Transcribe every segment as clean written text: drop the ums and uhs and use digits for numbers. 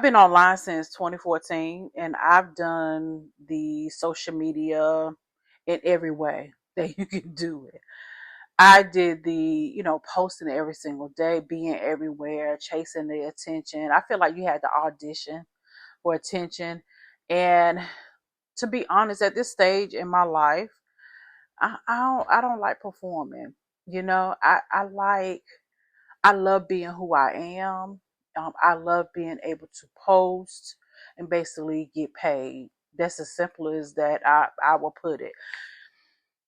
I've been online since 2014, and I've done the social media in every way that you can do it. I did the, posting every single day, being everywhere, chasing the attention. I feel like you had to audition for attention. And to be honest, at this stage in my life, I don't like performing. I love being who I am. I love being able to post and basically get paid. That's as simple as that. I will put it.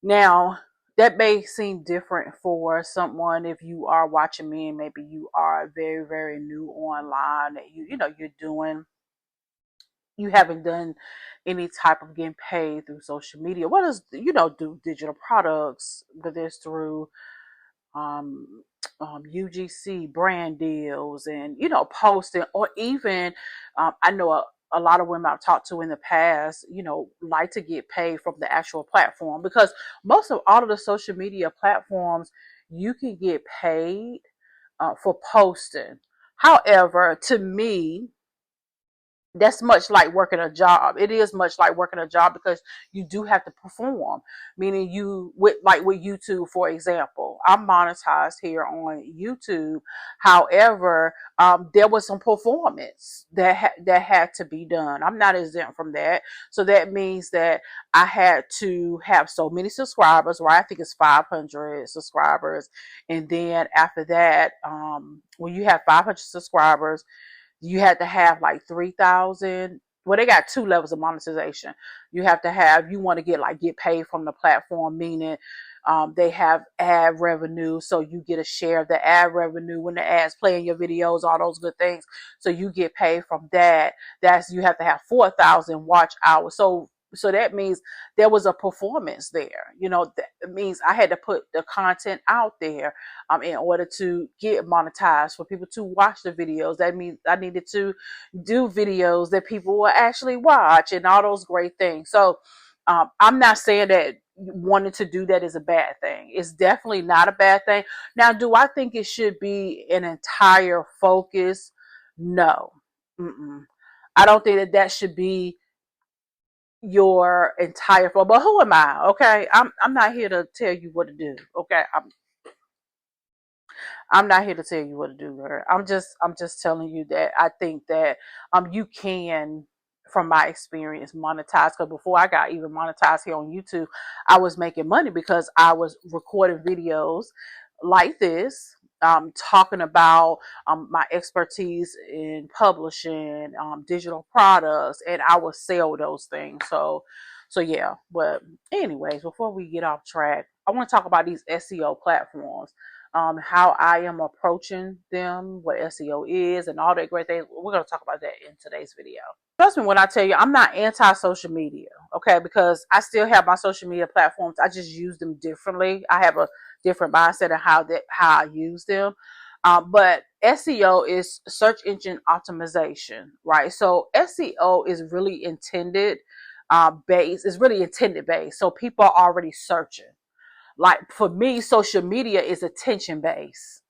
Now, that may seem different for someone if you are watching me and maybe you are very, very new online that you haven't done any type of getting paid through social media. What is, do digital products, whether it's through um, UGC brand deals and posting, or even I know a lot of women I've talked to in the past, like to get paid from the actual platform, because most of all of the social media platforms you can get paid for posting. However, to me, that's much like working a job. It is much like working a job because you do have to perform. Meaning with YouTube, for example, I'm monetized here on YouTube. However, there was some performance that had to be done. I'm not exempt from that. So that means that I had to have so many subscribers, right? I think it's 500 subscribers. And then after that, when you have 500 subscribers, you had to have like 3,000. Well, they got two levels of monetization. You want to get paid from the platform, meaning they have ad revenue, so you get a share of the ad revenue when the ads play in your videos, all those good things. So you get paid from that. You have to have 4,000 watch hours. So that means there was a performance there. That means I had to put the content out there in order to get monetized, for people to watch the videos. That means I needed to do videos that people will actually watch and all those great things. So I'm not saying that wanting to do that is a bad thing. It's definitely not a bad thing. Now, do I think it should be an entire focus? No. Mm-mm. I don't think that should be your entire focus. But who am I? Okay, I'm not here to tell you what to do. Okay, I'm not here to tell you what to do, girl. I'm just telling you that I think that you can, from my experience, monetize. Because before I got even monetized here on YouTube, I was making money because I was recording videos like this, talking about my expertise in publishing digital products, and I would sell those things. So yeah. But anyways, before we get off track, I want to talk about these SEO platforms, how I am approaching them, what SEO is, and all that great things. We're going to talk about that in today's video. Trust me when I tell you, I'm not anti-social media, okay? Because I still have my social media platforms. I just use them differently. I have a different mindset of how I use them. But SEO is search engine optimization, right? So SEO is really intended based. It's really intended based. So people are already searching. Like for me, social media is attention based.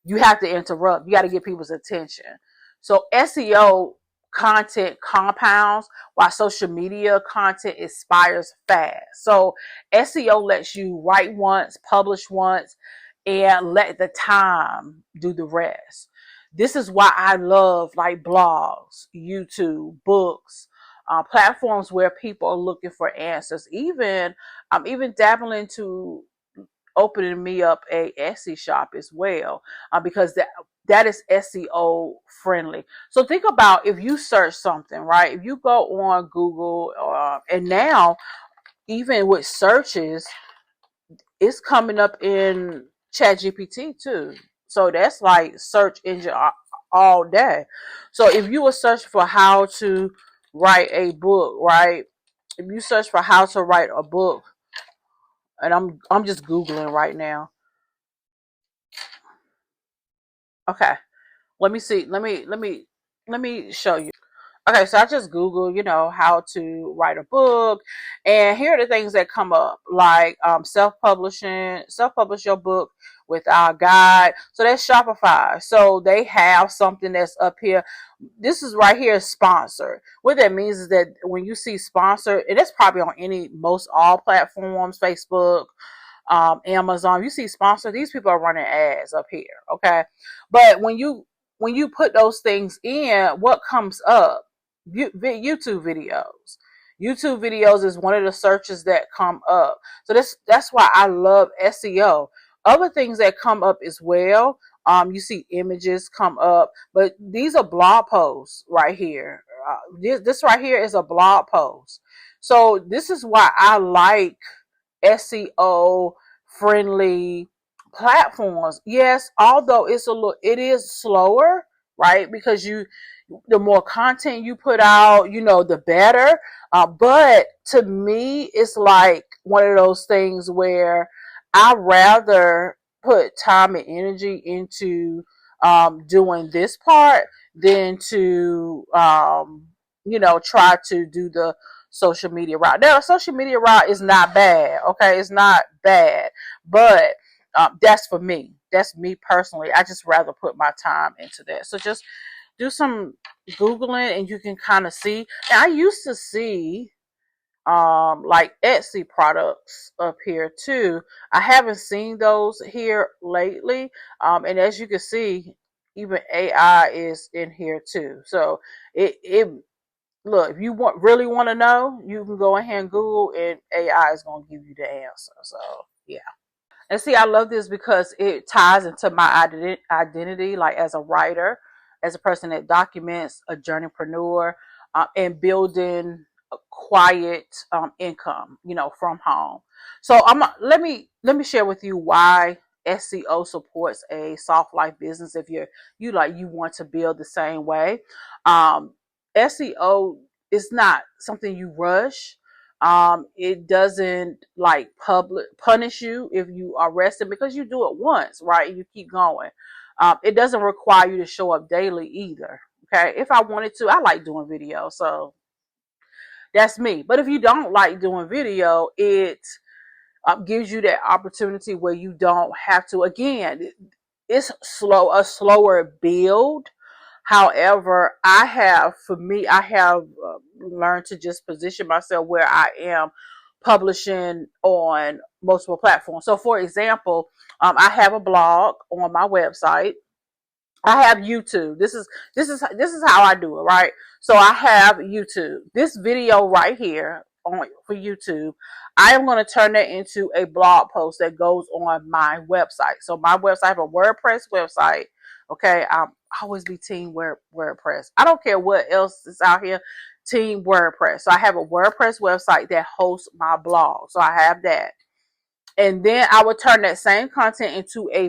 You have to interrupt. You got to get people's attention. So SEO content compounds while social media content expires fast. So SEO lets you write once, publish once, and let the time do the rest. This is why I love like blogs, YouTube, books, platforms where people are looking for answers. I'm even dabbling into opening me up a Etsy shop as well, because that is SEO friendly. So think about if you search something, right? If you go on Google, and now even with searches, it's coming up in ChatGPT too. So that's like search engine all day. So if you were searching for how to write a book, right? If you search for how to write a book, and I'm just Googling right now. Okay. Let me see. Let me show you. Okay, so I just Google, how to write a book, and here are the things that come up, like self-publish your book with our guide. So that's Shopify. So they have something that's up here. This is right here, sponsored. What that means is that when you see sponsored, and it's probably on most all platforms, Facebook, Amazon, you see sponsor, these people are running ads up here. Okay. But when you put those things in, what comes up? YouTube videos. YouTube videos is one of the searches that come up. So that's why I love SEO. Other things that come up as well. You see images come up, but these are blog posts right here. This right here is a blog post. So this is why I like SEO friendly platforms. Yes, although it is slower, right? Because the more content you put out, the better. But to me, it's like one of those things where I rather put time and energy into doing this part than to try to do the social media route. Now, social media route is not bad. Okay, it's not bad, but that's for me. That's me personally. I just rather put my time into that. So just do some Googling and you can kind of see. And I used to see like Etsy products up here too. I haven't seen those here lately. And as you can see, even AI is in here too. So it look, if you really want to know, you can go ahead and Google, and AI is going to give you the answer. So yeah. And see, I love this because it ties into my identity, like as a writer, as a person that documents, a journeypreneur, and building a quiet income, from home. So let me share with you why SEO supports a soft life business. If you want to build the same way, um, SEO is not something you rush. It doesn't like punish you if you are arrested, because you do it once, right? You keep going. It doesn't require you to show up daily either. Okay. If I wanted to, I like doing video. So that's me. But if you don't like doing video, it gives you that opportunity where you don't have to, again, it's a slower build. However, I have learned to just position myself where I am publishing on multiple platforms. So, for example, I have a blog on my website. I have YouTube. This is how I do it, right? So I have YouTube. This video right here for YouTube, I am going to turn that into a blog post that goes on my website. So my website, I have a WordPress website. Okay, I always be team WordPress. I don't care what else is out here. Team WordPress. So I have a WordPress website that hosts my blog. So I have that. And then I would turn that same content into a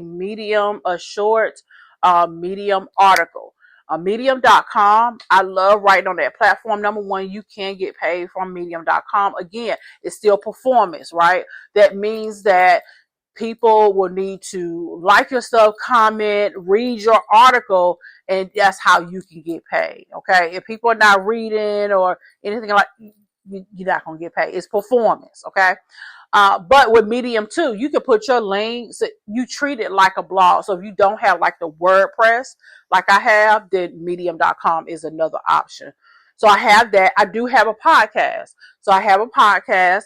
short Medium article. Medium.com, I love writing on that platform. Number one, you can get paid from Medium.com. Again, it's still performance, right? That means that people will need to like your stuff, comment, read your article, and that's how you can get paid. Okay. If people are not reading or anything like, you're not going to get paid. It's performance. Okay. But with Medium too, you can put your links. You treat it like a blog. So if you don't have like the WordPress like I have, then Medium.com is another option. So I have that. I do have a podcast. So I have a podcast.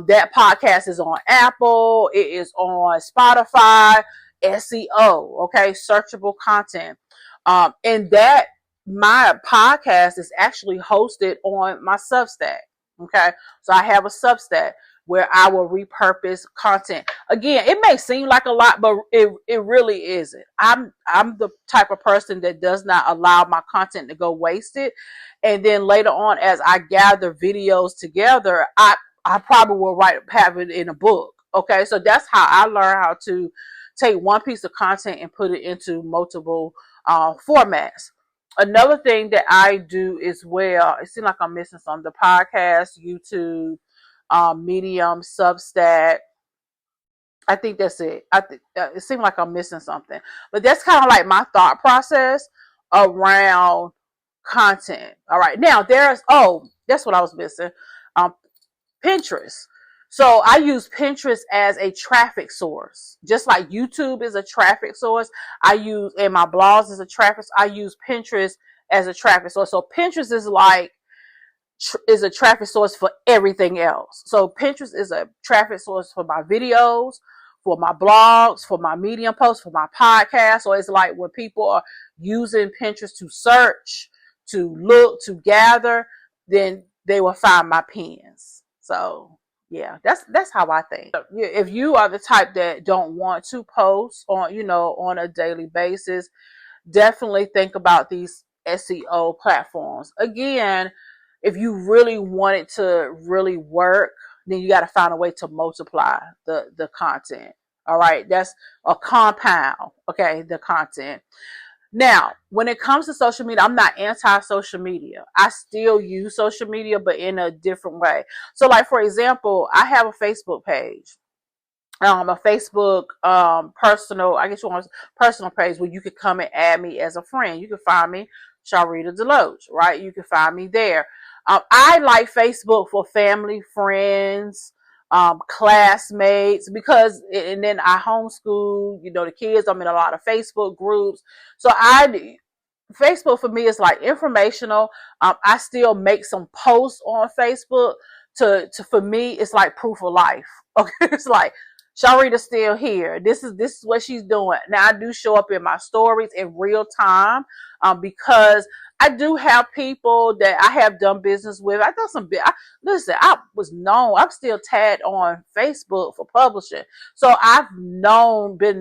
That podcast is on Apple. It is on Spotify. SEO. Okay, searchable content. And that my podcast is actually hosted on my Substack. Okay, so I have a Substack where I will repurpose content. Again, it may seem like a lot, but it really isn't. I'm the type of person that does not allow my content to go wasted. And then later on, as I gather videos together, I probably will have it in a book. Okay, so that's how I learn how to take one piece of content and put it into multiple formats. Another thing that I do as well, it seems like I'm missing some, the podcast, YouTube, Medium, Substack. I think that's it. I think it seems like I'm missing something, but that's kind of like my thought process around content. All right. Now that's what I was missing. Um, Pinterest. So I use Pinterest as a traffic source. Just like YouTube is a traffic source, and my blogs is a traffic. I use Pinterest as a traffic source. So Pinterest is a traffic source for everything else. So Pinterest is a traffic source for my videos, for my blogs, for my Medium posts, for my podcast. So it's like when people are using Pinterest to search, to look, to gather, then they will find my pins. So yeah, that's how I think. If you are the type that don't want to post on a daily basis, definitely think about these SEO platforms. Again, if you really want it to really work, then you got to find a way to multiply the content. All right, that's a compound. Okay, the content. Now, when it comes to social media, I'm not anti-social media. I still use social media, but in a different way. So, like for example, I have a Facebook page. A Facebook personal, I guess you want personal page where you could come and add me as a friend. You can find me, Sharlrita Deloatch, right? You can find me there. I like Facebook for family, friends, classmates, and then I homeschool, the kids. I'm in a lot of Facebook groups. So Facebook for me is like informational. I still make some posts on Facebook for me, it's like proof of life. Okay. It's like, Sharlrita's still here. This is what she's doing. Now I do show up in my stories in real time, because I do have people that I have done business with. I done some listen, I was known. I'm still tagged on Facebook for publishing. So I've been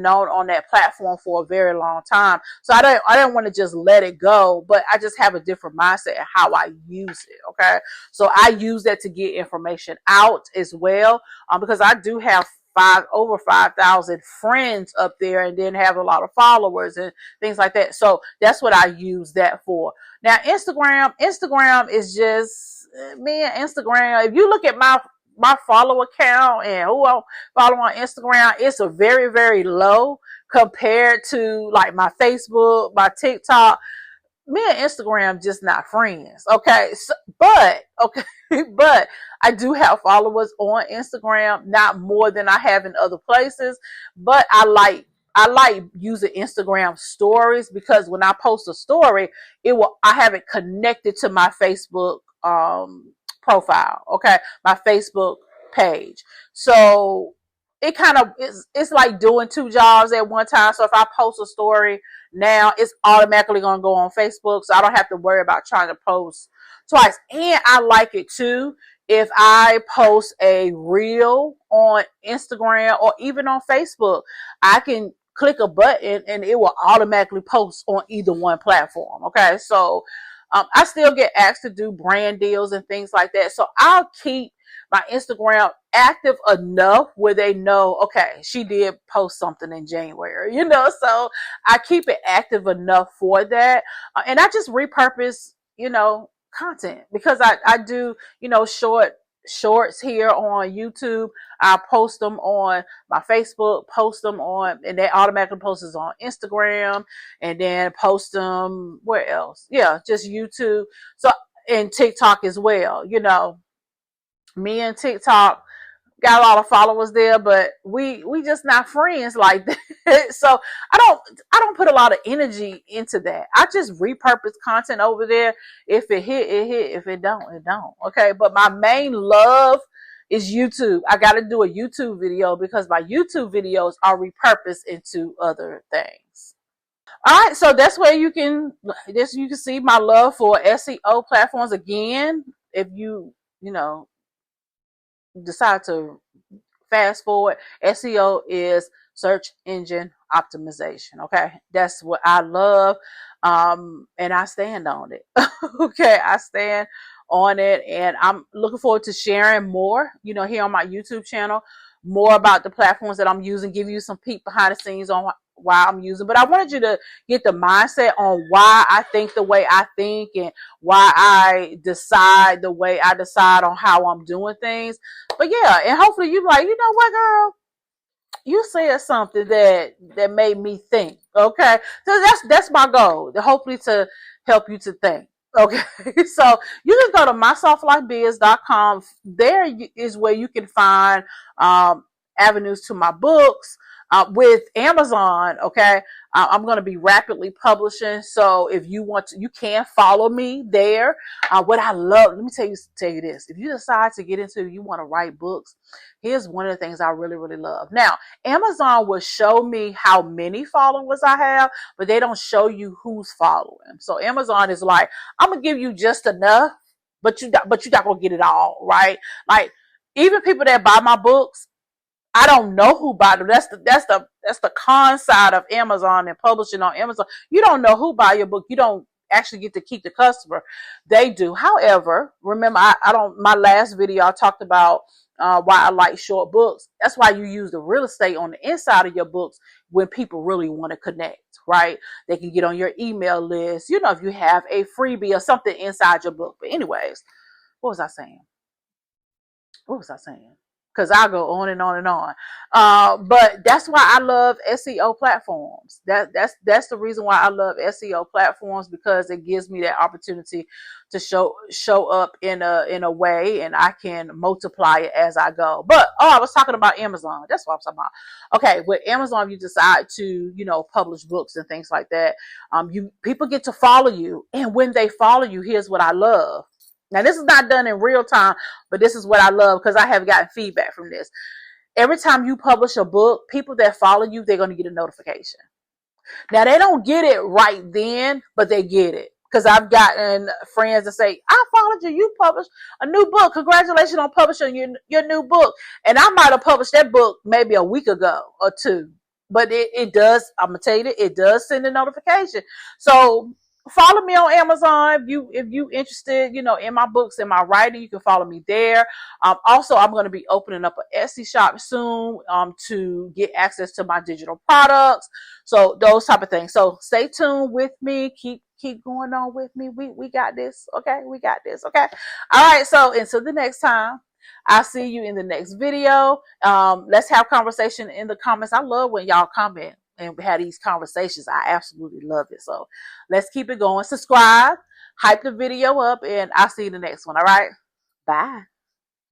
known on that platform for a very long time. So I don't want to just let it go, but I just have a different mindset in how I use it. Okay. So I use that to get information out as well. Because I do have over 5,000 friends up there, and then have a lot of followers and things like that. So that's what I use that for. Now, Instagram is just me and Instagram. If you look at my follow account and who I follow on Instagram, it's a very, very low compared to like my Facebook, my TikTok. Me and Instagram just not friends. Okay. But I do have followers on Instagram, not more than I have in other places. But I like using Instagram stories, because when I post a story, I have it connected to my Facebook profile. Okay. My Facebook page. So it kind of it's like doing two jobs at one time. So if I post a story now, it's automatically going to go on Facebook, so I don't have to worry about trying to post twice. And I like it too if I post a reel on Instagram or even on Facebook. I can click a button and it will automatically post on either one platform. Okay, so I still get asked to do brand deals and things like that. So I'll keep my Instagram active enough where they know, okay, she did post something in January, so I keep it active enough for that. And I just repurpose, content, because I do, shorts here on YouTube. I post them on my Facebook, and they automatically post it on Instagram, and then post them where else? Yeah, just YouTube. So, and TikTok as well, me and TikTok got a lot of followers there, but we just not friends like that. So I don't put a lot of energy into that. I just repurpose content over there. If it hit, it hit. If it don't, it don't. Okay. But my main love is YouTube. I got to do a YouTube video because my YouTube videos are repurposed into other things. All right, so that's where you can see my love for SEO platforms. Again, if you decide to fast forward, SEO is search engine optimization. Okay, that's what I love, and I stand on it. Okay, I stand on it, and I'm looking forward to sharing more, here on my YouTube channel, more about the platforms that I'm using, give you some peek behind the scenes on why I'm using. But I wanted you to get the mindset on why I think the way I think, and why I decide the way I decide on how I'm doing things. But yeah, and hopefully you're like, you know what, girl, you said something that made me think. Okay, so that's my goal, hopefully to help you to think. Okay, so you just go to mysoftlife.biz.com. There is where you can find avenues to my books. With Amazon, okay, I'm going to be rapidly publishing. So if you want to, you can follow me there. What I love, let me tell you this: if you decide to get into, you want to write books, here's one of the things I really, really love. Now, Amazon will show me how many followers I have, but they don't show you who's following. So Amazon is like, I'm gonna give you just enough, but you're not gonna get it all, right? Like even people that buy my books, I don't know who bought them. That's the con side of Amazon and publishing on Amazon. You don't know who buy your book. You don't actually get to keep the customer. They do. However, remember I don't. My last video I talked about why I like short books. That's why you use the real estate on the inside of your books when people really want to connect. Right? They can get on your email list. You know, if you have a freebie or something inside your book. But anyways, what was I saying? Because I go on and on and on. But that's why I love SEO platforms. That's the reason why I love SEO platforms, because it gives me that opportunity to show up in a way, and I can multiply it as I go. But I was talking about Amazon. That's what I was talking about. Okay, with Amazon, you decide to publish books and things like that. People get to follow you, and when they follow you, here's what I love. Now, this is not done in real time, but this is what I love because I have gotten feedback from this. Every time you publish a book, people that follow you, they're going to get a notification. Now, they don't get it right then, but they get it. Because I've gotten friends that say, I followed you. You published a new book. Congratulations on publishing your new book. And I might have published that book maybe a week ago or two. But it does, I'm going to tell you, it does send a notification. So follow me on Amazon if you interested, in my books and my writing. You can follow me there. Also, I'm going to be opening up an Etsy shop soon to get access to my digital products. So those type of things. So stay tuned with me. Keep going on with me. We got this. Okay, we got this. Okay. All right. So until the next time, I'll see you in the next video. Let's have conversation in the comments. I love when y'all comment and have these conversations. I absolutely love it. So let's keep it going. Subscribe, hype the video up, and I'll see you in the next one. All right. Bye.